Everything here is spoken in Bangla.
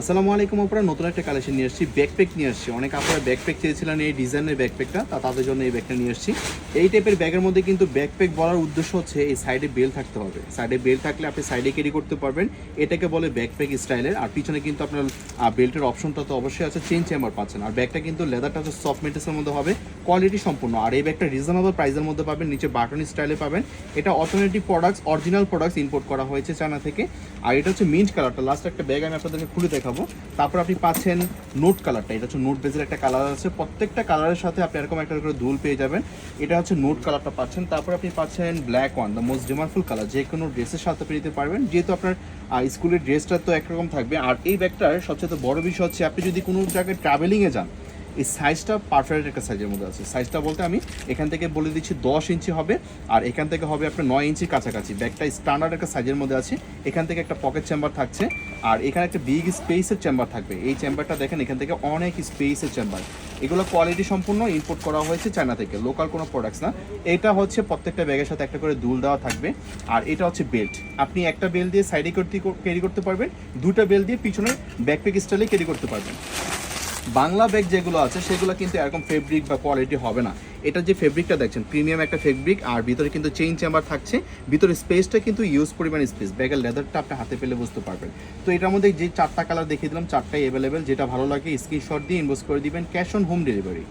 আসসালামু আলাইকুম আপনারা নতুন একটা কালেকশন নিয়ে আসছি, ব্যাকপ্যাক নিয়ে আসছি। অনেক আপনারা ব্যাকপ্যাক চেয়েছিলেন এই ডিজাইনের ব্যাকপ্যাকটা, তাদের জন্য এই ব্যাগটা নিয়ে আসছি। এই টাইপের ব্যাগের মধ্যে কিন্তু ব্যাকপ্যাক বলার উদ্দেশ্য হচ্ছে এই সাইডে বেল থাকতে হবে। সাইডে বেল থাকলে আপনি সাইডে ক্যারি করতে পারবেন, এটাকে বলে ব্যাকপ্যাক স্টাইলের। আর পিছনে কিন্তু আপনার বেল্টের অপশনটা তো অবশ্যই আছে, চেইন চেম্বার পাচ্ছেন। আর ব্যাগটা কিন্তু লেদারটা হচ্ছে সফট মেটেরিয়ালের মধ্যে হবে, কোয়ালিটি সম্পূর্ণ। আর এই ব্যাগটা রিজনেবল প্রাইসের মধ্যে পাবেন, নিচে বাটন স্টাইলে পাবেন। এটা alternative products, original products import করা হয়েছে চায়না থেকে। আর এটা হচ্ছে মিন্ট কালারটা, লাস্ট একটা ব্যাগ আমি আপনাদেরকে খুলে দেখাবো। তারপর আপনি পাচ্ছেন নোট কালারটা, এটা হচ্ছে নোট বেজের একটা কালার আছে। প্রত্যেকটা কালারের সাথে আপনি এরকম একটা করে দুল পেয়ে যাবেন। এটা হচ্ছে নোট কালারটা পাচ্ছেন। তারপর আপনি পাচ্ছেন black one, the most demandful colour, যে কোনো ড্রেসের সাথে আপনি নিতে পারবেন, যেহেতু আপনার স্কুলের ড্রেসটা তো একরকম থাকবে। আর এই ব্যাগটার সবচেয়ে বড় বিষয় হচ্ছে আপনি যদি কোনো জায়গায় ট্রাভেলিংয়ে যান, এই সাইজটা পারফেক্ট একটা সাইজের মধ্যে আছে। সাইজটা বলতে আমি এখান থেকে বলে দিচ্ছি 10 ইঞ্চি হবে, আর এখান থেকে হবে আপনার 9 ইঞ্চির কাছাকাছি। ব্যাগটা স্ট্যান্ডার্ড একটা সাইজের মধ্যে আছে। এখান থেকে একটা পকেট চেম্বার থাকছে, আর এখানে একটা বিগ স্পেসের চেম্বার থাকবে। এই চেম্বারটা দেখেন, এখান থেকে অনেক স্পেসের চেম্বার। এগুলো কোয়ালিটি সম্পূর্ণ ইম্পোর্ট করা হয়েছে চায়না থেকে, লোকাল কোনো প্রোডাক্টস না। এটা হচ্ছে প্রত্যেকটা ব্যাগের সাথে একটা করে দুল দেওয়া থাকবে। আর এটা হচ্ছে বেল্ট, আপনি একটা বেল্ট দিয়ে সাইডে ক্যারি করতে পারবেন, দুটো বেল্ট দিয়ে পিছনে ব্যাকপ্যাক স্টাইলে ক্যারি করতে পারবেন। বাংলা ব্যাগ যেগুলো আছে সেগুলো কিন্তু এরকম ফেব্রিক বা কোয়ালিটি হবে না। এটা যে ফেব্রিকটা দেখছেন প্রিমিয়াম একটা ফেব্রিক, আর ভিতরে কিন্তু চেইন চেম্বার থাকছে। ভিতরে স্পেসটা কিন্তু ইউজ পরিমাণ স্পেস, ব্যাগের লেদারটা আপনি হাতে পেলে বুঝতে পারবেন। তো এটার মধ্যে যে 4টা কালার দেখিয়ে দিলাম, 4টাই অ্যাভেলেবেল। যেটা ভালো লাগে স্ক্রিনশট দিয়ে ইনবক্স করে দিবেন, ক্যাশ অন হোম ডেলিভারি।